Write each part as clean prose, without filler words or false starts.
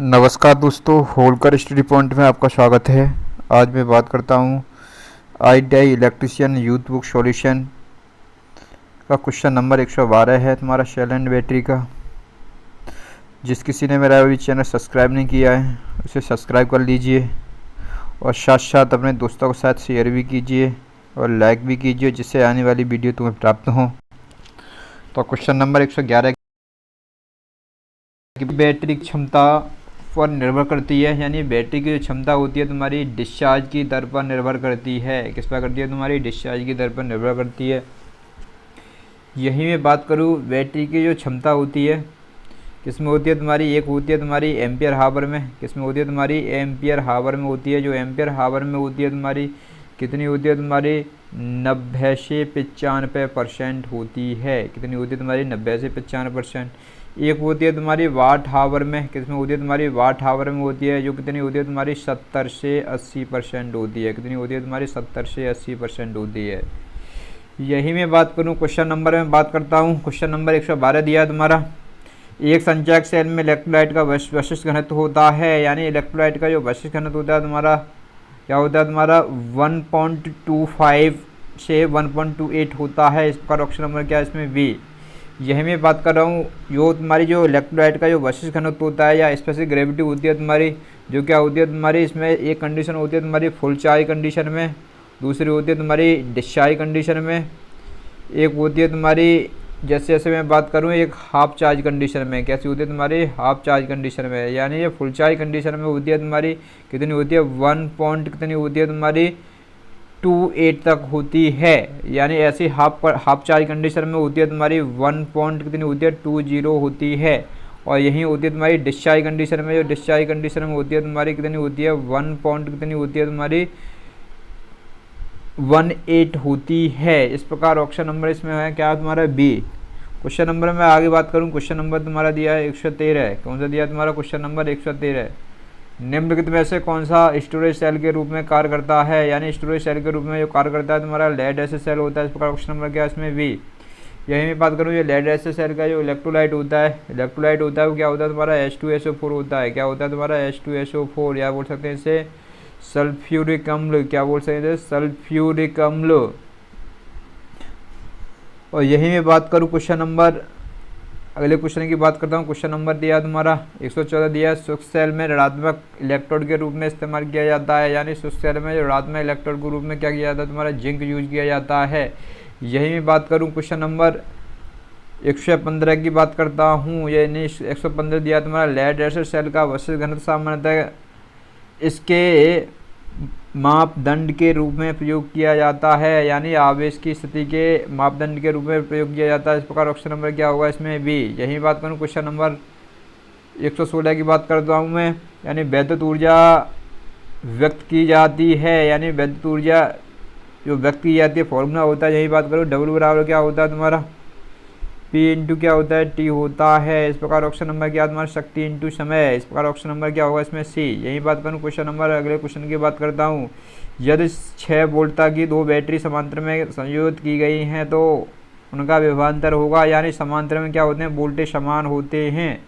नमस्कार दोस्तों, Holkar study point में आपका स्वागत है। आज मैं बात करता हूँ ITI electrician youth book solution का क्वेश्चन नंबर 112 है तुम्हारा सेल एंड बैटरी का। जिस किसी ने मेरा अभी चैनल सब्सक्राइब नहीं किया है उसे सब्सक्राइब कर लीजिए और साथ साथ अपने दोस्तों के साथ शेयर भी कीजिए और लाइक भी कीजिए, जिससे आने वाली वीडियो तुम्हें प्राप्त हो। तो क्वेश्चन नंबर 111 की बैटरी क्षमता पर निर्भर करती है, यानी बैटरी की जो क्षमता होती है तुम्हारी डिस्चार्ज की दर पर निर्भर करती है। किस पर करती है? तुम्हारी डिस्चार्ज की दर पर निर्भर करती है। यही मैं बात करूँ, बैटरी की जो क्षमता होती है किस में होती है तुम्हारी? एक होती है तुम्हारी एम्पियर हावर में। किस में होती है तुम्हारी? एम्पियर हावर में होती है। जो एम्पियर हावर में होती है तुम्हारी कितनी होती है तुम्हारी? 90 से 95% होती है। कितनी होती है तुम्हारी? 90 से 95%। एक होती है तुम्हारी वाट हावर में। किसमें होती है तुम्हारी? वाट हावर में होती है, जो कितनी होती है तुम्हारी? 70 से 80% होती है। कितनी होती है तुम्हारी? 70 से 80% होती है। यही मैं बात करूँ क्वेश्चन नंबर में बात करता हूँ। क्वेश्चन नंबर 112 दिया है तुम्हारा। एक संचयक सेल में इलेक्ट्रोलाइट का वशिष्ठ घनत्व होता है, यानी इलेक्ट्रोलाइट का जो वशिष्ठ घनत्व होता है तुम्हारा क्या होता है तुम्हारा? 1.25 से 1.28 होता है। इस प्रकार ऑप्शन नंबर क्या है इसमें? बी। यही मैं बात कर रहा हूँ। जो तुम्हारी जो इलेक्ट्रोलाइट का जो वशिष्ठ घनत्व होता है या स्पेसिफिक ग्रेविटी होती है तुम्हारी, जो क्या होती है तुम्हारी, इसमें एक कंडीशन होती है तुम्हारी फुल चार्ज कंडीशन में, दूसरी होती है तुम्हारी डिस्चार्ज कंडीशन में, एक होती है तुम्हारी जैसे जैसे मैं बात करूँ एक हाफ चार्ज कंडीशन में। कैसी होती है तुम्हारी? हाफ चार्ज कंडीशन में। यानी ये फुल चार्ज कंडीशन में होती है तुम्हारी कितनी होती है? 1 पॉइंट कितनी होती है तुम्हारी? 28 तक होती है। यानी ऐसी हाफ चार्ज कंडीशन में होती है तुम्हारी 1 पॉइंट कितनी होती है? 20 होती है। और यही होती है तुम्हारी डिस्चार्ज कंडीशन में। जो डिस्चार्ज कंडीशन में होती है तुम्हारी कितनी होती है? 1 पॉइंट कितनी होती है तुम्हारी? 18 होती है। इस प्रकार ऑप्शन नंबर इसमें है क्या तुम्हारा? बी। क्वेश्चन नंबर में आगे बात करूँ, क्वेश्चन नंबर तुम्हारा दिया है 113। कौन सा दिया तुम्हारा? Question number 113। निम्नलिखित में से कौन सा स्टोरेज सेल के रूप में कार्य करता है? यानी स्टोरेज सेल के रूप में जो कार्य करता है तुम्हारा लेड एसिड सेल होता है। इस प्रकार ऑप्शन नंबर क्या है इसमें? बी। यही मैं बात करूँ, ये लेड एसिड सेल का जो इलेक्ट्रोलाइट होता है वो क्या होता है तुम्हारा? H2SO4 होता है। क्या होता है तुम्हारा? H2SO4, या बोल सकते हैं इसे सल्फ्यूरिक अम्ल। क्या बोल सकते हैं? सल्फ्यूरिक अम्ल। और यही मैं बात करूँ क्वेश्चन नंबर, अगले क्वेश्चन की बात करता हूँ। क्वेश्चन नंबर दिया तुम्हारा 114 दिया। शुष्क सेल में ऋणात्मक इलेक्ट्रोड के रूप में इस्तेमाल किया जाता है, यानी शुष्क सेल में ऋणात्मक इलेक्ट्रोड के रूप में क्या किया जाता है तुम्हारा? जिंक यूज किया जाता है। यही मैं बात करूँ क्वेश्चन नंबर 115 की बात करता हूँ। यानी 115 दिया तुम्हारा लेड एसिड सेल का वशिष्ठ घनत्व सामान्यतः इसके मापदंड के रूप में प्रयोग किया जाता है, यानी आवेश की स्थिति के मापदंड के रूप में प्रयोग किया जाता है। इस प्रकार ऑप्शन नंबर क्या होगा इसमें? बी। यही बात करूँ क्वेश्चन नंबर 116 की बात करता हूँ मैं। यानी विद्युत ऊर्जा व्यक्त की जाती है, यानी विद्युत ऊर्जा जो व्यक्त की जाती है फॉर्मूला होता है, यही बात करूँ डब्ल्यू बराबर क्या होता है तुम्हारा? पी इंटू क्या होता है? टी होता है। इस प्रकार ऑप्शन नंबर क्या तुम्हारा? शक्ति इंटू समय। इस प्रकार ऑप्शन नंबर क्या होगा इसमें? सी। यही बात करूँ क्वेश्चन नंबर, अगले क्वेश्चन की बात करता हूँ। यदि 6 वोल्ट की 2 बैटरी समांतर में संयोजित की गई हैं तो उनका विभवांतर होगा, यानी समांतर में क्या होते हैं? वोल्टेज समान होते हैं।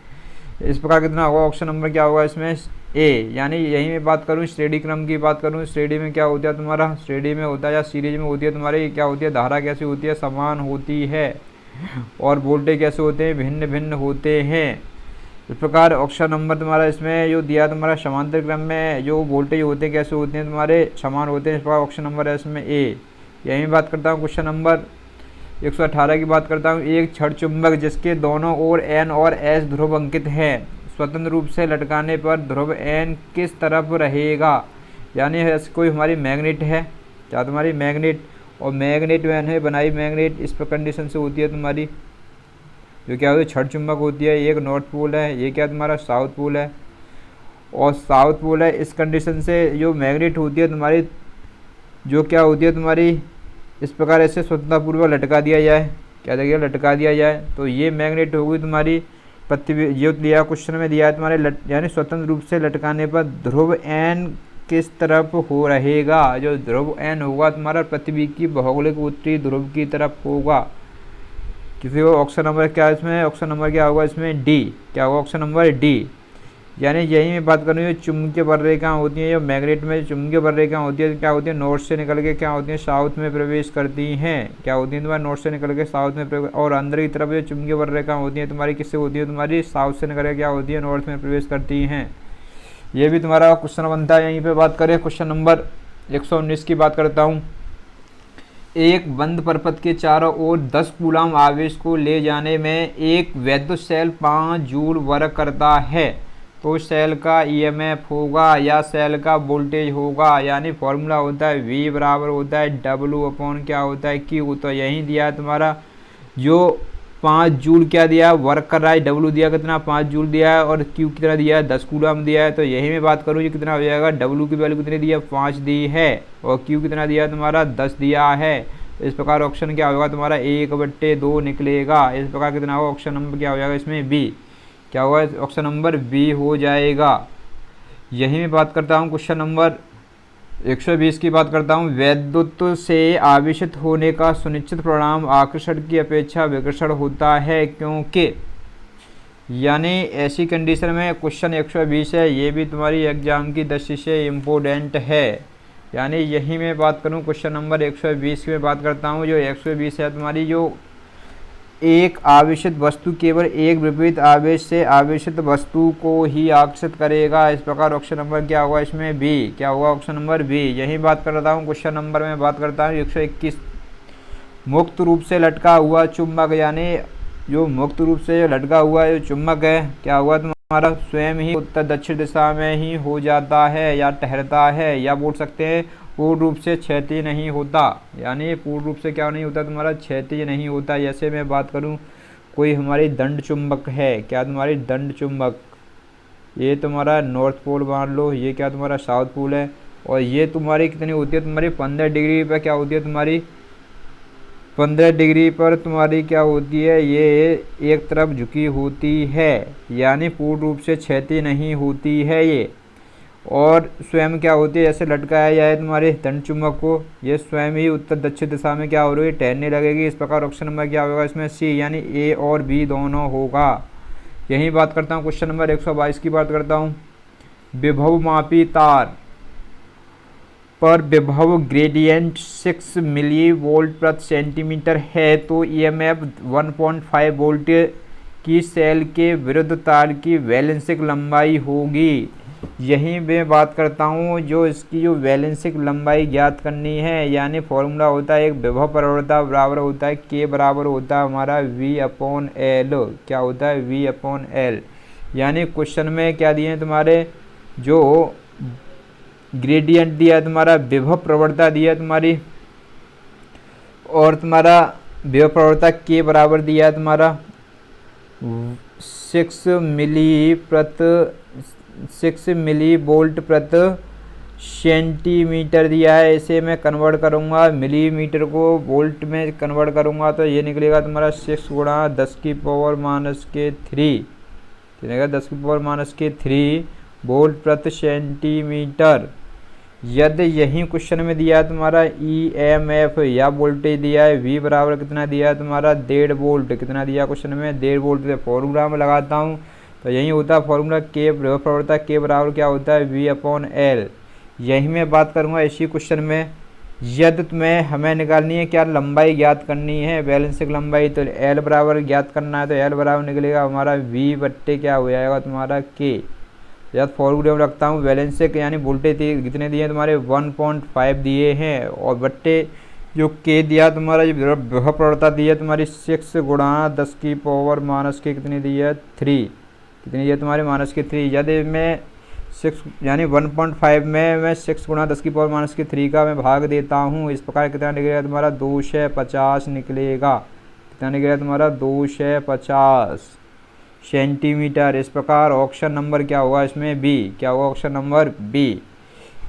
इस प्रकार कितना होगा? ऑप्शन नंबर क्या होगा इसमें? ए। यानी यही मैं बात करूँ श्रेणी क्रम की बात करूँ, श्रेणी में क्या होता है तुम्हारा? श्रेणी में होता है या सीरीज में होती है तुम्हारी क्या होती है? धारा कैसी होती है? समान होती है। और वोल्टेज कैसे होते हैं? भिन्न भिन्न होते हैं। इस प्रकार ऑप्शन नंबर तुम्हारा इसमें जो दिया तुम्हारा समांतर क्रम में जो वोल्टेज होते हैं कैसे होते हैं तुम्हारे? समान होते हैं। इस प्रकार ऑप्शन नंबर है इसमें ए। यही बात करता हूँ क्वेश्चन नंबर 118 की बात करता हूँ। एक छड़ चुंबक जिसके दोनों ओर N और S ध्रुव अंकित हैं, स्वतंत्र रूप से लटकाने पर ध्रुव N किस तरफ रहेगा? यानी कोई हमारी मैग्नेट है, क्या तुम्हारी मैग्नेट, और मैग्नेट वैन है बनाई मैग्नेट इस पर कंडीशन से होती है तुम्हारी, जो क्या होती है? छड़ चुंबक होती है। एक नॉर्थ पोल है, ये क्या तुम्हारा? साउथ पोल है, और साउथ पोल है। इस कंडीशन से जो मैग्नेट होती है तुम्हारी, जो क्या होती है तुम्हारी, इस प्रकार ऐसे स्वतंत्रपूर्वक लटका दिया जाए, क्या दिया? लटका दिया जाए, तो ये मैग्नेट होगी तुम्हारी पृथ्वी। ये दिया क्वेश्चन में दिया है तुम्हारे यानी स्वतंत्र रूप से लटकाने पर ध्रुव N किस तरफ हो रहेगा? जो ध्रुव N होगा तुम्हारा पृथ्वी की भौगोलिक उत्तरी ध्रुव की तरफ होगा। किसी को ऑप्शन नंबर क्या है इसमें? ऑप्शन नंबर क्या होगा इसमें? डी। क्या होगा ऑप्शन नंबर? डी। यानी यही मैं बात करूँ, चुंबकीय बर्रेखाएं होती हैं, जो मैग्नेट में चुंबकीय बर्रेखाएं होती है क्या होती है, नॉर्थ से निकल के क्या होती है, साउथ में प्रवेश करती हैं। क्या होती है तुम्हारी, नॉर्थ से निकल के साउथ में प्रवेश, और अंदर की तरफ जो चुंबकीय बर्रेखाएं होती हैं तुम्हारी किससे होती है, तुम्हारी साउथ से निकल के क्या होती है, नॉर्थ में प्रवेश करती हैं। ये भी तुम्हारा क्वेश्चन बनता है। यहीं पे बात करें क्वेश्चन नंबर 119 की बात करता हूँ। एक बंद परपथ के चारों ओर 10 कूलाम आवेश को ले जाने में एक विद्युत सेल 5 जूल वर्क करता है, तो सेल का ईएमएफ होगा या सेल का वोल्टेज होगा। यानी फॉर्मूला होता है V बराबर होता है W अपॉन क्या होता है Q। तो यही दिया है तुम्हारा, जो 5 जूल क्या दिया, वर्क कर रहा है, W दिया कितना 5 जूल दिया है, और Q कितना दिया है 10 कूलम दिया है। तो यही मैं बात करूँ, ये कितना हो जाएगा, W की वैल्यू कितनी दी है 5 दी है, और Q कितना दिया है तुम्हारा 10 दिया है। इस प्रकार ऑप्शन क्या होगा तुम्हारा 1/2 निकलेगा। इस प्रकार कितना होगा, ऑप्शन नंबर क्या हो जाएगा इसमें B, क्या होगा ऑप्शन नंबर B हो जाएगा। यही मैं बात करता हूँ क्वेश्चन नंबर 120 की बात करता हूँ। वैद्युत से आवेशित होने का सुनिश्चित परिणाम आकर्षण की अपेक्षा विकर्षण होता है, क्योंकि यानी ऐसी कंडीशन में क्वेश्चन 120 है, ये भी तुम्हारी एग्जाम की दृष्टि से इम्पोर्टेंट है। यानी यही मैं बात करूँ क्वेश्चन नंबर 120 की मैं बात करता हूँ। जो 120 है तुम्हारी, जो एक आवेशित वस्तु केवल एक विपरीत आवेश से आवेशित वस्तु को ही आकर्षित करेगा। इस प्रकार ऑप्शन नंबर क्या होगा इसमें B, क्या होगा ऑप्शन नंबर B। यही बात करता हूँ क्वेश्चन नंबर में बात करता हूँ 121। मुक्त रूप से लटका हुआ चुंबक, यानी जो मुक्त रूप से लटका हुआ जो चुंबक है, क्या हुआ तुम्हारा स्वयं ही उत्तर दक्षिण दिशा में ही हो जाता है या ठहरता है, या बोल सकते हैं पूर्ण रूप से क्षैतिज नहीं होता। यानी पूर्ण रूप से क्या नहीं होता तुम्हारा, क्षैतिज नहीं होता। जैसे मैं बात करूं, कोई हमारी दंड चुंबक है, क्या तुम्हारी दंड चुंबक, ये तुम्हारा नॉर्थ पोल मान लो, ये क्या तुम्हारा साउथ पोल है, और ये तुम्हारी कितनी होती है तुम्हारी 15 डिग्री पर, क्या होती है तुम्हारी 15 डिग्री पर तुम्हारी क्या होती है, ये एक तरफ झुकी होती है, यानी पूर्ण रूप से क्षैतिज नहीं होती है ये। और स्वयं क्या होती है, जैसे लटकाया जाए तुम्हारे दंड चुंबक को, ये स्वयं ही उत्तर दक्षिण दिशा में क्या हो रही है, टहलने लगेगी। इस प्रकार ऑप्शन नंबर क्या होगा इसमें C, यानी A और B दोनों होगा। यही बात करता हूँ क्वेश्चन नंबर 122 की बात करता हूँ। विभव मापी तार पर विभव ग्रेडियंट 6 मिली वोल्ट प्रति सेंटीमीटर है, तो EMF 1.5 वोल्ट की सेल के विरुद्ध तार की वैलेंसिक लंबाई होगी। यही मैं बात करता हूँ, जो इसकी जो वैलेंसिक लंबाई ज्ञात करनी है, यानी फॉर्मूला होता है एक विभव प्रवणता बराबर होता है K बराबर होता है हमारा V/L, क्या होता है V/L। यानी क्वेश्चन में क्या दिए हैं तुम्हारे, जो ग्रेडियंट दिया है तुम्हारा, विभव प्रवणता दिया है तुम्हारी, और तुम्हारा विभव प्रवणता K बराबर दिया है तुम्हारा 6 मिली वोल्ट प्रति सेंटीमीटर दिया है। इसे मैं कन्वर्ट करूँगा मिलीमीटर को वोल्ट में कन्वर्ट करूँगा, तो ये निकलेगा तुम्हारा 6 गुणा 10 की पावर माइनस के 3, निकलेगा 10 की पावर माइनस के 3 वोल्ट प्रति सेंटीमीटर। यदि यही क्वेश्चन में दिया है तुम्हारा EMF या वोल्टेज दिया है V बराबर कितना दिया है तुम्हारा 1.5 वोल्ट, कितना दिया क्वेश्चन में 1.5 वोल्ट। से फॉर्मूला में लगाता हूँ, तो यही होता है फॉर्मूला K प्रवणता K बराबर क्या होता है V/L। यही मैं बात करूँगा इसी क्वेश्चन में। यदि तुम्हें हमें निकालनी है क्या, लंबाई ज्ञात करनी है, वैलेंसिक लंबाई, तो L बराबर ज्ञात करना है, तो L बराबर निकलेगा हमारा V बट्टे क्या हो जाएगा तुम्हारा K। या फॉर्मूले में रखता हूँ वैलेंसिक, यानी वोल्टेज कितने दिए हैं तुम्हारे 1.5 दिए हैं, और बट्टे जो K दिया तुम्हारा, जो विभव प्रवणता दी है तुम्हारी 6 गुणा 10 की पावर माइनस के कितनी दी है 3, कितनी दी है तुम्हारी माइनस के 3। यदि मैं 6 यानी 1.5 में मैं 6 गुणा 10 की पावर माइनस के 3 का मैं भाग देता हूँ, इस प्रकार कितना निकलेगा तुम्हारा 250 निकलेगा, कितना निकलेगा तुम्हारा 250 सेंटीमीटर। इस प्रकार ऑप्शन नंबर क्या होगा इसमें B, क्या होगा ऑप्शन नंबर B।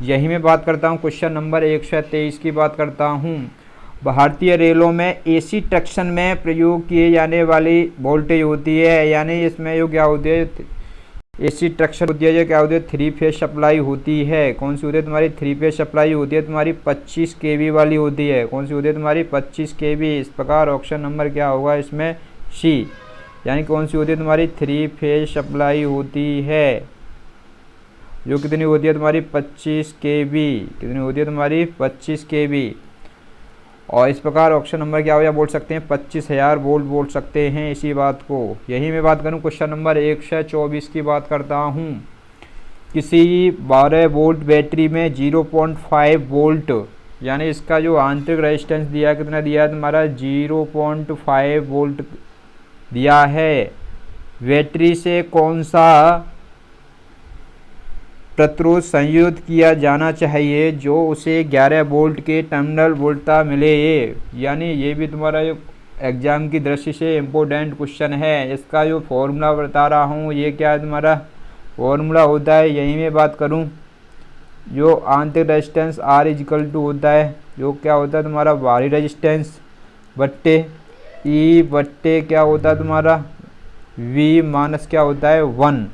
यही मैं बात करता हूँ क्वेश्चन नंबर 123 की बात करता हूँ। भारतीय रेलों में AC ट्रैक्शन में प्रयोग किए जाने वाली वोल्टेज होती है, यानी इसमें जो क्या होती है AC ट्रैक्शन होती है, जो क्या होती है 3 फेज सप्लाई होती है। कौन सी होती है तुम्हारी 3 फेज सप्लाई होती है तुम्हारी 25 kV वाली होती है। कौन सी होती है तुम्हारी 25 kV। इस प्रकार ऑप्शन नंबर क्या होगा इसमें C, यानी कौन सी होती है तुम्हारी 3 फेज सप्लाई होती है। जो कितनी होती है तुम्हारी 25 kV, कितनी होती है तुम्हारी 25 kV। और इस प्रकार ऑप्शन नंबर क्या हो या बोल सकते हैं 25,000 वोल्ट बोल सकते हैं इसी बात को। यही मैं बात करूं क्वेश्चन नंबर 124 की बात करता हूं। किसी 12 वोल्ट बैटरी में 0.5 वोल्ट यानी इसका जो आंतरिक रेजिस्टेंस दिया कितना दिया है तुम्हारा 0.5 वोल्ट दिया है। बैटरी से कौन सा प्रतिरोध संयुक्त किया जाना चाहिए जो उसे 11 वोल्ट के टर्मिनल वोल्टता मिले। यानी ये भी तुम्हारा एग्जाम की दृष्टि से इम्पोर्टेंट क्वेश्चन है। इसका जो फॉर्मूला बता रहा हूँ ये क्या है तुम्हारा फॉर्मूला होता है। यही मैं बात करूँ जो आंतरिक रेजिस्टेंस R इजिकल टू होता है जो क्या होता है तुम्हारा बाहरी रेजिस्टेंस बट्टे E बट्टे क्या होता है तुम्हारा V माइनस क्या होता है 1।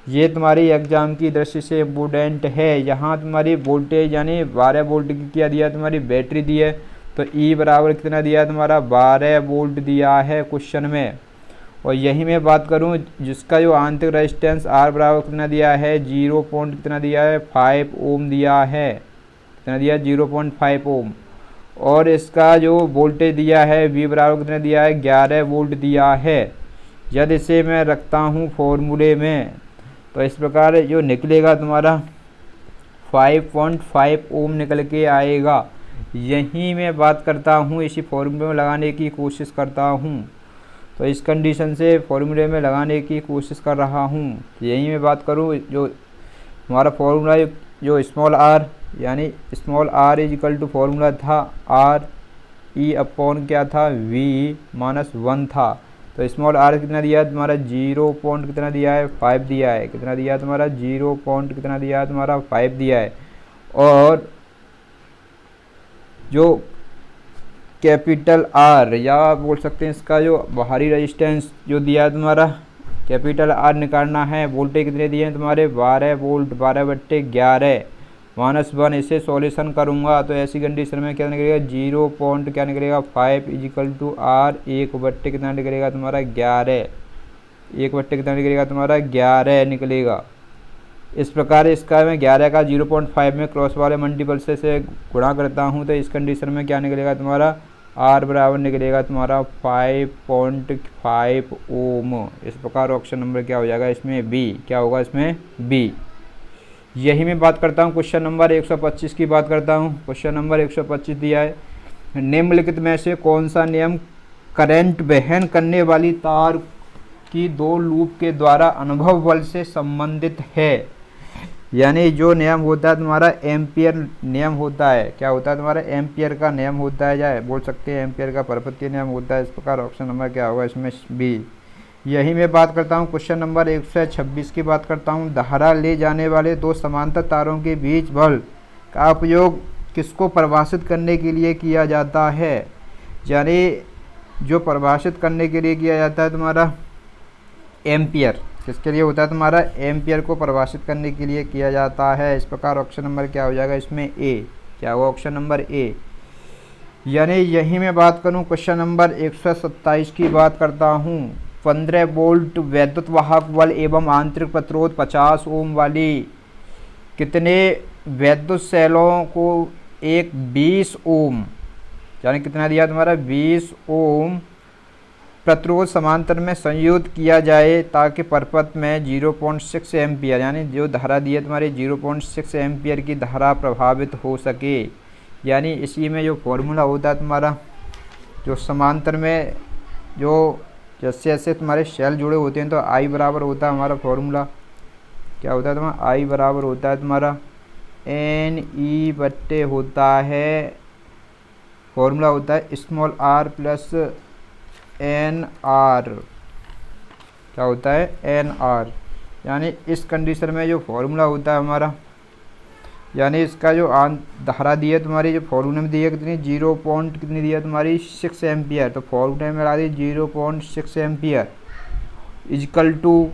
ये तुम्हारी एग्जाम की दृष्टि से इम्पोर्टेंट है। यहाँ तुम्हारी वोल्टेज यानी 12 वोल्ट की क्या दिया तुम्हारी बैटरी दी है तो E बराबर कितना दिया तुम्हारा 12 वोल्ट दिया है क्वेश्चन में। और यही मैं बात करूँ जिसका जो आंतरिक रेजिस्टेंस R बराबर कितना दिया है 0 पॉइंट कितना दिया है 5 ओम दिया है, कितना दिया 0.5 ओम। और इसका जो वोल्टेज दिया है V बराबर कितना दिया है 11 वोल्ट दिया है। यदि इसे मैं रखता हूँ फॉर्मूले में तो इस प्रकार जो निकलेगा तुम्हारा 5.5 ओम निकल के आएगा। यही मैं बात करता हूँ इसी फॉर्मूले में लगाने की कोशिश करता हूँ। तो इस कंडीशन से फॉर्मूले में लगाने की कोशिश कर रहा हूँ। यही मैं बात करूँ जो हमारा फॉर्मूला जो स्मॉल r यानी small r equal to formula था R E अपॉन क्या था V माइनस 1 था। तो स्मॉल r कितना दिया है तुम्हारा 0 पॉइंट कितना दिया है 5 दिया है, कितना दिया है तुम्हारा 0 पॉइंट कितना दिया है तुम्हारा 5 दिया है। और जो कैपिटल R या बोल सकते हैं इसका जो बाहरी रेजिस्टेंस जो दिया है तुम्हारा कैपिटल R निकालना है। वोल्टेज कितने दिए हैं तुम्हारे 12 वोल्ट 12 बट्टे 11 माइनस 1। इसे सॉल्यूशन करूंगा तो ऐसी कंडीशन में क्या निकलेगा 0 पॉइंट क्या निकलेगा 5 इजिकल टू R 1 बट्टे कितना निकलेगा तुम्हारा 11, 1 बट्टे कितना निकलेगा तुम्हारा 11 निकलेगा। इस प्रकार इसका मैं 11 का 0.5 में क्रॉस वाले मल्टीपल से गुणा करता हूँ तो इस कंडीशन में क्या निकलेगा तुम्हारा R बराबर निकलेगा तुम्हारा 5.5 ओम। इस प्रकार ऑप्शन नंबर क्या हो जाएगा इसमें B, क्या होगा इसमें B। यही मैं बात करता हूँ क्वेश्चन नंबर 125 की बात करता हूँ। क्वेश्चन नंबर 125 दिया है निम्नलिखित में से कौन सा नियम करंट वहन करने वाली तार की दो लूप के द्वारा अनुभव बल से संबंधित है। यानी जो नियम होता है तुम्हारा एम्पियर नियम होता है, क्या होता है तुम्हारा एम्पियर का नियम होता है या बोल सकते हैं एम्पियर का परपत्य नियम होता है। इस प्रकार ऑप्शन नंबर क्या होगा इसमें B। यही मैं बात करता हूँ क्वेश्चन नंबर 126 की बात करता हूँ। धारा ले जाने वाले दो समांतर तारों के बीच बल का उपयोग किसको परिभाषित करने के लिए किया जाता है। यानी जो परिभाषित करने के लिए किया जाता है तुम्हारा एम्पियर, किसके लिए होता है तुम्हारा एम्पियर को परिभाषित करने के लिए किया जाता है। इस प्रकार ऑप्शन नंबर क्या हो जाएगा इसमें A, क्या होगा ऑप्शन नंबर A। यानी यही मैं बात करूं क्वेश्चन नंबर 127 की बात करता हूं। 15 वोल्ट वैद्युत वाहक बल एवं आंतरिक प्रतिरोध 50 ओम वाली कितने वैद्युत सेलों को एक 20 ओम यानी कितना दिया तुम्हारा 20 ओम प्रतिरोध समांतर में संयुक्त किया जाए ताकि परपथ में 0.6 एम्पियर यानी जो धारा दी है तुम्हारी 0.6 एम्पियर की धारा प्रभावित हो सके। यानी इसी में जो फॉर्मूला होता है तुम्हारा जो समांतर में जो जैसे जैसे तुम्हारे शेल जुड़े होते हैं तो I बराबर होता है हमारा फॉर्मूला, क्या होता है तुम्हारा I बराबर होता है तुम्हारा NE बट्टे होता है फॉर्मूला होता है स्मॉल r प्लस NR, क्या होता है NR। यानी इस कंडीशन में जो फॉर्मूला होता है हमारा यानी इसका जो धारा दी है तुम्हारी जो फॉर्मूले में दी है कितनी 0 पॉइंट कितनी दी है तुम्हारी 6 एम्पियर। तो फॉर्मूले में ला दी 0.6 एम्पियर इजकल टू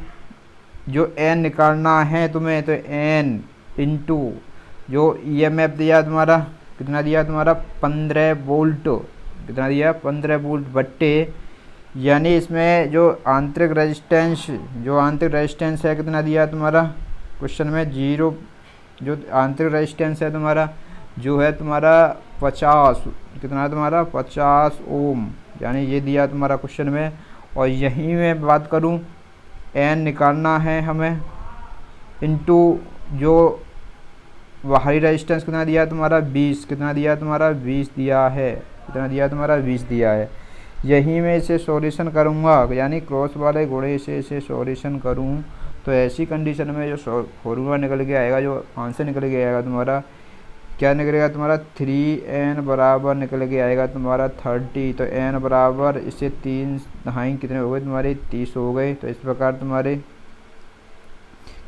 जो n निकालना है तुम्हें तो n इंटू जो EMF दिया तुम्हारा कितना दिया तुम्हारा 15 वोल्ट, कितना दिया 15 वोल्ट बट्टे यानी इसमें जो आंतरिक रेजिस्टेंस है कितना दिया तुम्हारा क्वेश्चन में 0 जो आंतरिक रेजिस्टेंस है तुम्हारा जो है तुम्हारा 50, कितना है तुम्हारा 50 ओम, यानी ये दिया तुम्हारा क्वेश्चन में। और यहीं मैं बात करूं एन निकालना है हमें, इनटू जो बाहरी रेजिस्टेंस कितना दिया है तुम्हारा 20, कितना दिया है तुम्हारा 20 दिया है, कितना दिया है तुम्हारा 20 दिया है। यहीं मैं इसे सॉल्यूशन करूँगा, यानी क्रॉस वाले घोड़े से इसे सॉल्यूशन करूँ तो ऐसी कंडीशन में जो फॉर्मूला निकल के आएगा, जो आंसर निकल के आएगा तुम्हारा क्या निकलेगा तुम्हारा 3n बराबर निकल के आएगा तुम्हारा 30। तो n बराबर इससे 3 दहाई कितने हो गए तुम्हारे 30 हो गए। तो इस प्रकार तुम्हारे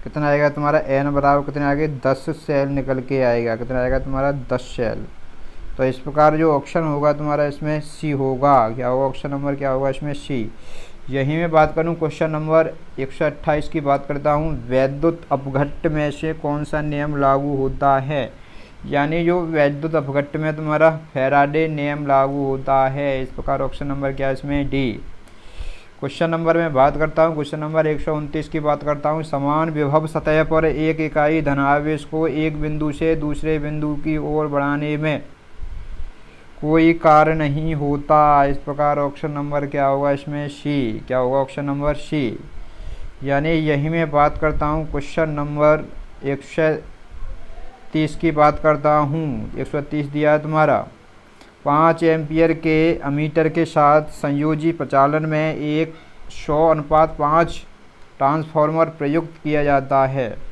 कितना आएगा तुम्हारा n बराबर कितने आगे 10 सेल निकल के आएगा, कितना आएगा तुम्हारा 10 सेल। तो इस प्रकार जो ऑप्शन होगा तुम्हारा इसमें सी होगा। क्या होगा ऑप्शन नंबर क्या होगा इसमें सी। यही मैं बात करूं क्वेश्चन नंबर 128 की बात करता हूं। वैद्युत अपघट्ट में से कौन सा नियम लागू होता है, यानी जो वैद्युत अपघट्ट में तुम्हारा फैराडे नियम लागू होता है। इस प्रकार ऑप्शन नंबर क्या है इसमें डी। क्वेश्चन नंबर में बात करता हूँ, क्वेश्चन नंबर 129 की बात करता हूँ। समान विभव सतह पर एक इकाई धनावेश को एक बिंदु से दूसरे बिंदु की ओर बढ़ाने में कोई कार्य नहीं होता। इस प्रकार ऑप्शन नंबर क्या होगा इसमें सी। क्या होगा ऑप्शन नंबर सी। यानी यही मैं बात करता हूँ क्वेश्चन नंबर 130 की बात करता हूँ। 130 दिया है तुम्हारा 5 एम्पियर के अमीटर के साथ संयोजी प्रचालन में एक 100:5 ट्रांसफार्मर प्रयुक्त किया जाता है।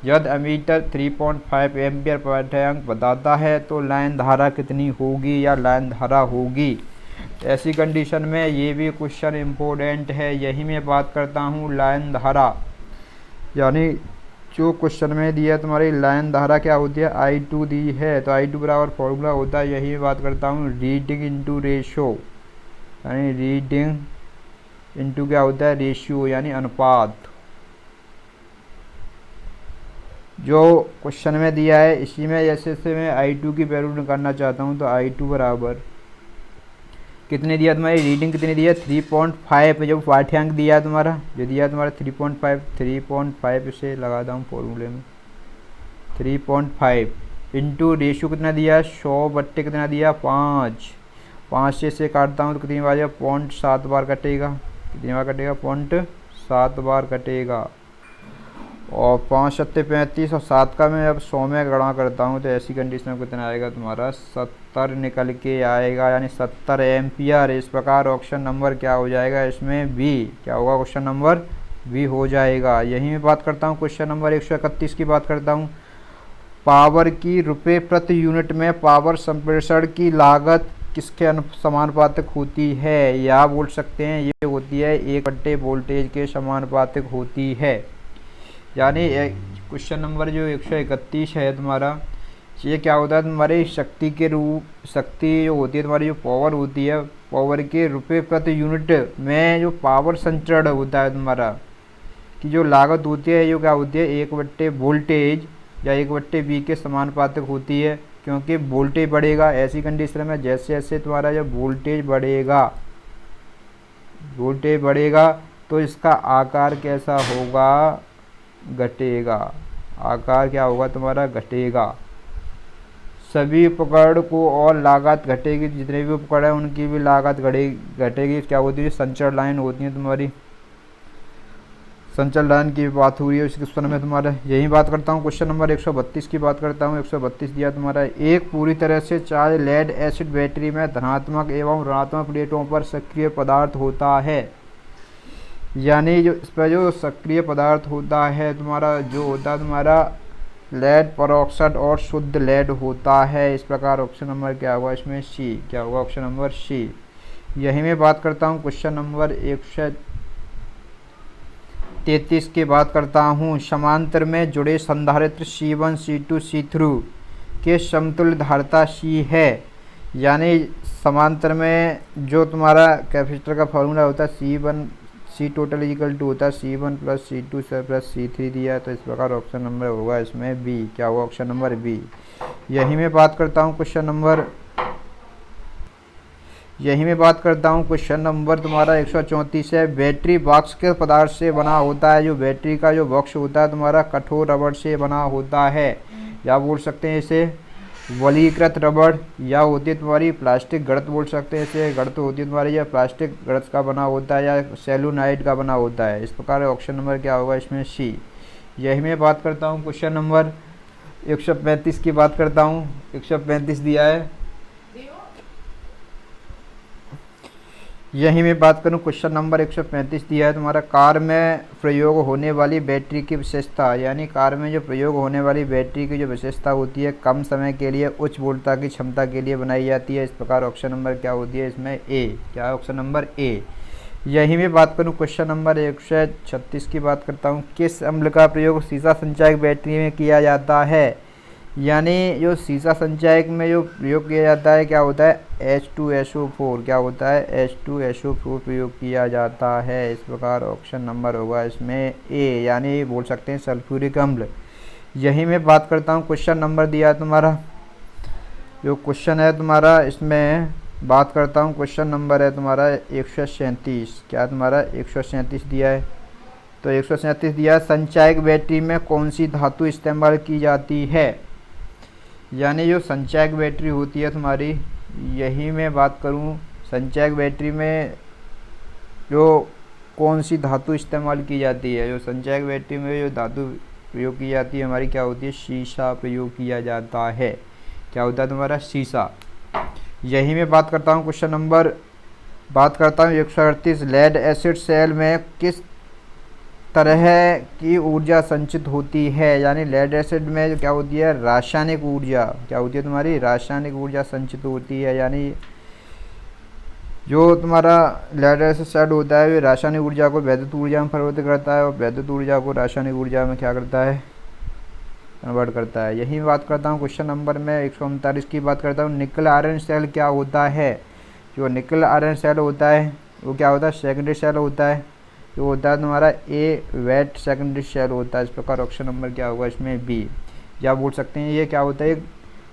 यदि अमीटर 3.5 एम्पियर पाठ्यांक बताता है तो लाइन धारा कितनी होगी या लाइन धारा होगी। ऐसी कंडीशन में ये भी क्वेश्चन इम्पोर्टेंट है। यही मैं बात करता हूँ लाइन धारा, यानी जो क्वेश्चन में दिया तुम्हारी लाइन धारा क्या होती है I2 दी है। तो I2 बराबर फॉर्मूला होता है, यही मैं बात करता हूँ रीडिंग इंटू रेशो, यानी रीडिंग इंटू क्या होता है रेशियो यानी अनुपात। जो क्वेश्चन में दिया है इसी में जैसे से मैं I2 की वैल्यू निकालना चाहता हूँ। तो I2 बराबर कितने दिया तुम्हारी रीडिंग कितनी दिया 3.5, जो पाठ्यांक दिया तुम्हारा जो दिया तुम्हारा 3.5 इसे लगाता हूँ फॉर्मूले में 3.5 इंटू रेशियो कितना दिया 100/, कितना दिया 5 से इसे काटता हूँ तो कितनी बार 0.7 बार कटेगा, कितनी बार कटेगा 0.7 बार कटेगा। और 5 सत्ते 35 और 7 का मैं अब 100 में गणना करता हूँ तो ऐसी कंडीशन में कितना आएगा तुम्हारा 70 निकल के आएगा, यानी 70 एम्पियर। इस प्रकार ऑप्शन नंबर क्या हो जाएगा इसमें बी। क्या होगा क्वेश्चन नंबर बी हो जाएगा। यही मैं बात करता हूँ क्वेश्चन नंबर 131 की बात करता हूँ। पावर की रुपये प्रति यूनिट में पावर संप्रेषण की लागत किसके समानुपातिक होती है, या बोल सकते हैं ये होती है 1/, वोल्टेज के समानुपातिक होती है। यानी क्वेश्चन नंबर जो 131 है तुम्हारा, ये क्या होता है तुम्हारी शक्ति के रूप, शक्ति जो होती है तुम्हारी जो पावर होती है, पावर के रुपये प्रति यूनिट में जो पावर संचरण होता है तुम्हारा की जो लागत होती है जो क्या होती है 1/, वोल्टेज या 1/V के समानुपातिक होती है। क्योंकि वोल्टेज बढ़ेगा, ऐसी कंडीशन में जैसे जैसे तुम्हारा जब वोल्टेज बढ़ेगा तो इसका आकार कैसा होगा घटेगा। आकार क्या होगा तुम्हारा घटेगा। सभी उपकरण को और लागत घटेगी, जितने भी उपकरण हैं उनकी भी लागत घटेगी। क्या होती है संचरण लाइन होती है तुम्हारी, संचरण लाइन की बात हो रही है इस क्वेश्चन में तुम्हारा। यही बात करता हूँ क्वेश्चन नंबर 132 की बात करता हूँ। 132 दिया तुम्हारा एक पूरी तरह से चार्ज लेड एसिड बैटरी में धनात्मक एवं ऋणात्मक प्लेटों पर सक्रिय पदार्थ होता है। यानी जो इस पर जो सक्रिय पदार्थ होता है तुम्हारा जो होता है तुम्हारा लेड पेरोक्साइड और शुद्ध लेड होता है। इस प्रकार ऑप्शन नंबर क्या होगा इसमें सी। क्या होगा ऑप्शन नंबर सी। यही मैं बात करता हूँ क्वेश्चन नंबर 133 की बात करता हूँ। समांतर में जुड़े संधारित्र C1 C2 C3 के समतुल्य धारिता C है। यानी समांतर में जो तुम्हारा कैपेसिटर का फॉर्मूला होता है C टोटल इक्वल टू होता है C1 + C2 + C3 दिया है। तो इस प्रकार ऑप्शन नंबर होगा इसमें बी। क्या होगा ऑप्शन नंबर बी। यही मैं बात करता हूँ क्वेश्चन नंबर यही मैं बात करता हूँ क्वेश्चन नंबर तुम्हारा 134 है। बैटरी बॉक्स के पदार्थ से बना होता है। जो बैटरी का जो बॉक्स होता है तुम्हारा कठोर रबड़ से बना होता है, या बोल सकते हैं इसे वलीकृत रबड़, या होती है तुम्हारी प्लास्टिक गड़त बोल सकते हैं इसे, गड़त होती है तुम्हारी, या प्लास्टिक गड़त का बना होता है, या सेलुनाइड का बना होता है। इस प्रकार ऑप्शन नंबर क्या होगा इसमें? सी। यही मैं बात करता हूँ क्वेश्चन नंबर 135 की बात करता हूँ। 135 दिया है। यही मैं बात करूं क्वेश्चन नंबर 135 दिया है तुम्हारा। कार में प्रयोग होने वाली बैटरी की विशेषता, यानी कार में जो प्रयोग होने वाली बैटरी की जो विशेषता होती है, कम समय के लिए उच्च वोल्टता की क्षमता के लिए बनाई जाती है। इस प्रकार ऑप्शन नंबर क्या होती है इसमें? ए। क्या है ऑप्शन नंबर? ए। यही मैं बात करूं क्वेश्चन नंबर 136 की बात करता हूँ। किस अम्ल का प्रयोग सीसा संचायक बैटरी में किया जाता है? यानी जो सीसा संचायक में जो प्रयोग किया जाता है क्या होता है? H2SO4। क्या होता है? H2SO4 प्रयोग किया जाता है। इस प्रकार ऑप्शन नंबर होगा इसमें ए, यानी बोल सकते हैं सल्फ्यूरिक अम्ल। यही मैं बात करता हूँ क्वेश्चन नंबर दिया है तुम्हारा। जो क्वेश्चन है तुम्हारा इसमें बात करता हूँ, क्वेश्चन नंबर है तुम्हारा 137। क्या तुम्हारा 137 दिया है? तो 137 दिया है। संचायक बैटरी में कौन सी धातु इस्तेमाल की जाती है? यानी जो संचायक बैटरी होती है तुम्हारी, यही मैं बात करूं, संचायक बैटरी में जो कौन सी धातु इस्तेमाल की जाती है? जो संचायक बैटरी में जो धातु प्रयोग की जाती है हमारी क्या होती है? शीशा प्रयोग किया जाता है। क्या होता है तुम्हारा? शीशा। यही मैं बात करता हूँ क्वेश्चन नंबर, बात करता हूँ 138। लेड एसिड सेल में किस तरह की ऊर्जा संचित होती है? यानी लेड एसिड में जो क्या होती है? रासायनिक ऊर्जा। क्या होती है तुम्हारी? रासायनिक ऊर्जा संचित होती है। यानी जो तुम्हारा लेड एसिड सेल होता है, रासायनिक ऊर्जा को वैद्युत ऊर्जा में परिवर्तित करता है, और वैद्युत ऊर्जा को रासायनिक ऊर्जा में क्या करता है? कन्वर्ट करता है। यही बात करता हूँ क्वेश्चन नंबर में 139 की बात करता हूँ। निकल आयरन सेल क्या होता है? जो निकल आयरन सेल होता है वो क्या होता है? सेकेंडरी सेल होता है। जो होता है तुम्हारा ए वेट सेकेंडरी सेल होता है। इस प्रकार ऑप्शन नंबर क्या होगा इसमें? बी। या बोल सकते हैं ये क्या होता है?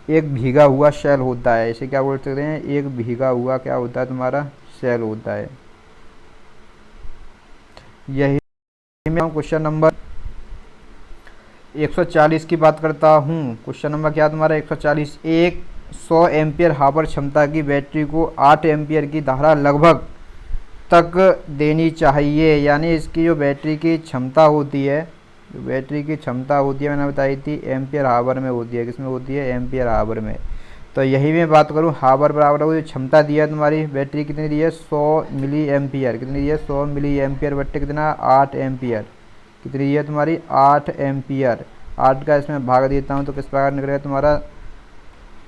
एक भीगा हुआ सेल होता है। इसे क्या बोल सकते हैं? एक भीगा हुआ क्या होता है तुम्हारा? सेल होता है। यही मैं क्वेश्चन नंबर 140 की बात करता हूँ। क्वेश्चन नंबर क्या तुम्हारा? 140। एक 100 एम्पियर हावर क्षमता की बैटरी को 8 एम्पियर की धारा लगभग तक देनी चाहिए। यानी इसकी जो बैटरी की क्षमता होती है, जो बैटरी की क्षमता होती है मैंने बताई थी एम्पियर हावर में होती है। किसमें होती है? एम्पियर हावर में। तो यही मैं बात करूँ, हावर बराबर हो जो क्षमता दिया है तुम्हारी बैटरी कितनी दी है? 100 मिली एम्पियर। कितनी दी है? 100 मिली एम्पियर बट्टे कितना? 8 एम्पियर। कितनी दी है तुम्हारी? 8 एम्पियर। 8 का इसमें भाग देता हूँ तो किस प्रकार निकलेगा तुम्हारा?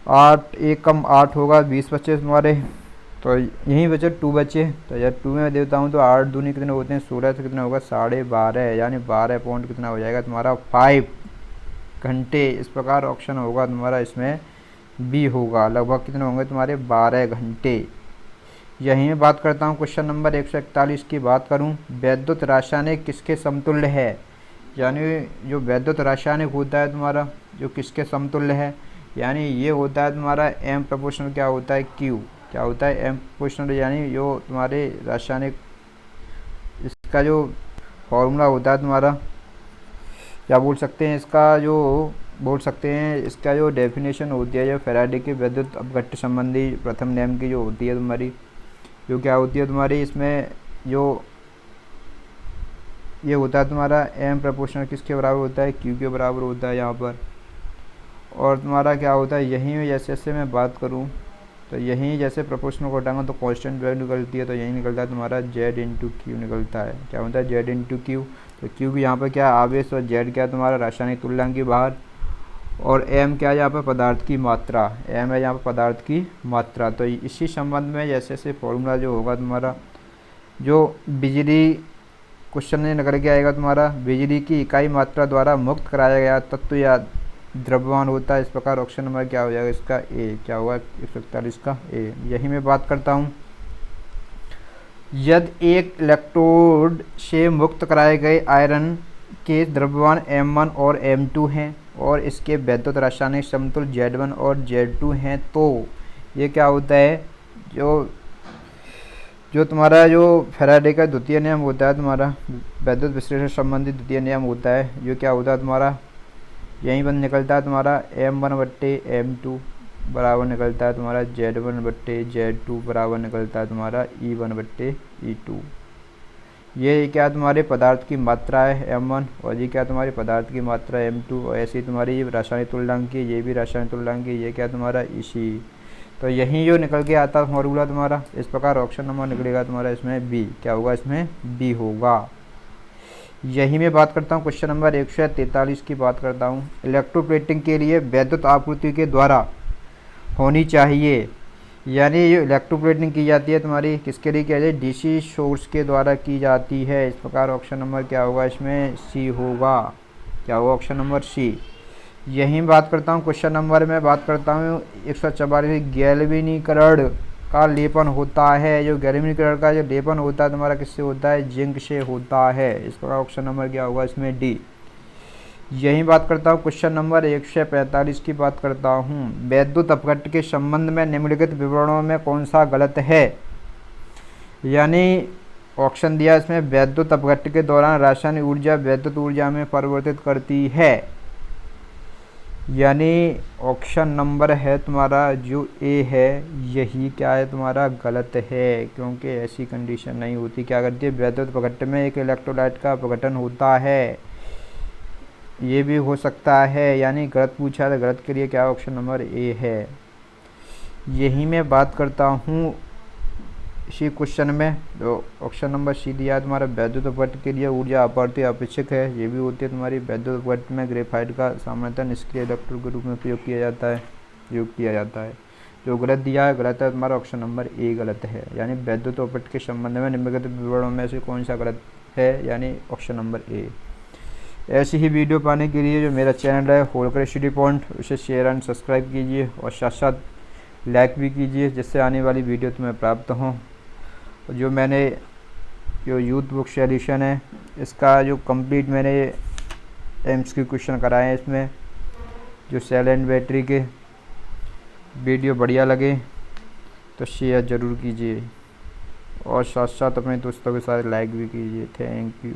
8 एक कम 8 होगा, 20 बच्चे तुम्हारे, तो यहीं बचे 2 बचे। तो यार 2 में देता हूँ तो 8 दूनी कितने होते हैं? 16 से कितना होगा? 12.5, यानी 12 पॉइंट कितना हो जाएगा तुम्हारा? 5 घंटे। इस प्रकार ऑप्शन होगा तुम्हारा इसमें बी होगा। लगभग कितने होंगे तुम्हारे? 12 घंटे। यहीं मैं बात करता हूँ क्वेश्चन नंबर 141 की बात करूँ। वैद्युत रासायनिक किसके समतुल्य है? यानी जो वैद्युत रासायनिक होता है तुम्हारा जो किसके समतुल्य है? यानी ये होता है तुम्हारा एम प्रोपोर्शनल क्या होता है? क्यू। क्या होता है? एम प्रोपोर्शनल, यानी जो तुम्हारे रासायनिक इसका जो फॉर्मूला होता है तुम्हारा, क्या बोल सकते हैं इसका जो बोल सकते हैं इसका जो डेफिनेशन होती है, जो फैराडे की विद्युत अपघट्य संबंधी प्रथम नियम की जो होती है तुम्हारी, जो क्या होती है तुम्हारी इसमें जो ये होता है तुम्हारा एम प्रोपोर्शनल किसके बराबर होता है? क्यू के बराबर होता है यहाँ पर। और तुम्हारा क्या होता है यहीं में जैसे जैसे मैं बात करूँ तो यहीं जैसे प्रोपोर्शनल को हटाऊंगा तो कांस्टेंट वैल्यू निकलती है, तो यही निकलता है तुम्हारा जेड इंटू क्यू निकलता है। क्या होता है? Z into Q. तो क्यू भी यहाँ पर क्या आवेश, और जेड क्या है तुम्हारा रासायनिक तुल्यांक की बाहर, और एम क्या है यहाँ पर? पदार्थ की मात्रा। एम है यहाँ पर पदार्थ की मात्रा। तो इसी संबंध में जैसे जैसे फॉर्मूला जो होगा तुम्हारा, जो बिजली क्वेश्चन में निकल के आएगा तुम्हारा, बिजली की इकाई मात्रा द्वारा मुक्त कराया गया तत्व या द्रव्यमान होता है। इस प्रकार ऑप्शन नंबर क्या हो जाएगा इसका? ए। क्या होगा 141 का? ए। यही मैं बात करता हूँ। यदि एक इलेक्ट्रोड से मुक्त कराए गए आयरन के द्रव्यमान M1 और M2 हैं और इसके वैद्युत रासायनिक समतुल्य Z1 और Z2 हैं, तो ये क्या होता है? जो जो तुम्हारा जो फैराडे का द्वितीय नियम होता है, तुम्हारा वैद्युत विश्लेषण संबंधी द्वितीय नियम होता है, जो क्या होता है तुम्हारा यहीं पर निकलता है तुम्हारा M1/M2 बराबर निकलता है तुम्हारा Z1/Z2 बराबर निकलता है तुम्हारा E1/E2। ये क्या तुम्हारे पदार्थ की मात्रा है M1 और ये क्या तुम्हारी पदार्थ की मात्रा M2 और ऐसी तुम्हारी रासायनिक तुल्यांक, ये भी रासायनिक तुल्यांक, ये क्या तुम्हारा EC। तो यहीं जो निकल के आता है फॉर्मूला तुम्हारा इस प्रकार ऑप्शन नंबर निकलेगा तुम्हारा इसमें बी। क्या होगा इसमें बी होगा। यही मैं बात करता हूँ क्वेश्चन नंबर 143 की बात करता हूँ। इलेक्ट्रोप्लेटिंग के लिए विद्युत आपूर्ति के द्वारा होनी चाहिए, यानी ये इलेक्ट्रोप्लेटिंग की जाती है तुम्हारी किसके लिए किया जाए, डीसी सोर्स के द्वारा की जाती है। इस प्रकार ऑप्शन नंबर क्या होगा इसमें सी होगा। क्या होगा ऑप्शन नंबर सी। यही बात करता हूँ क्वेश्चन नंबर में बात करता हूँ 144 गैल्वेनीकरण का लेपन होता है। जो गैल्वेनीकरण का जो लेपन होता है तुम्हारा किससे होता है, जिंक से होता है। इस प्रकार ऑप्शन नंबर क्या होगा इसमें डी। यही बात करता हूँ क्वेश्चन नंबर 145 की बात करता हूँ। वैद्युत अपघट्ट के संबंध में निम्नलिखित विवरणों में कौन सा गलत है, यानी ऑप्शन दिया इसमें वैद्युत अपघट्ट के दौरान रासायनिक ऊर्जा वैद्युत ऊर्जा में परिवर्तित करती है, यानी ऑप्शन नंबर है तुम्हारा जो ए है यही क्या है तुम्हारा गलत है, क्योंकि ऐसी कंडीशन नहीं होती। क्या करती है, वैद्युत अपघट्ट में एक इलेक्ट्रोलाइट का अपघटन होता है, ये भी हो सकता है, यानी गलत पूछा तो गलत के लिए क्या ऑप्शन नंबर ए है। यही मैं बात करता हूँ इसी क्वेश्चन में। तो ऑप्शन नंबर सी दिया तुम्हारा वैद्युत अपघट्ट के लिए ऊर्जा आपूर्ति अपेक्षित है, ये भी होती है तुम्हारी। वैद्युत अपघट्ट में ग्रेफाइट का सामान्यतः निष्क्रिय इलेक्ट्रोड के रूप में उपयोग किया जाता है। जो गलत दिया है गलत है तुम्हारा ऑप्शन नंबर ए गलत है, यानी वैद्युत अपघट्ट के संबंध में निम्नलिखित विवरणों में से कौन सा गलत है, यानी ऑप्शन नंबर ए। ऐसी ही वीडियो पाने के लिए जो मेरा चैनल है होलकर स्टडी पॉइंट उसे शेयर एंड सब्सक्राइब कीजिए और साथ साथ लाइक भी कीजिए, जिससे आने वाली वीडियो तुम्हें प्राप्त हों। जो मैंने जो यूथ बुक सॉल्यूशन है इसका जो कंप्लीट मैंने एमसीक्यू क्वेश्चन कराए हैं इसमें, जो सेल एंड बैटरी के वीडियो बढ़िया लगे तो शेयर ज़रूर कीजिए और साथ साथ अपने दोस्तों के साथ लाइक भी कीजिए। Thank you.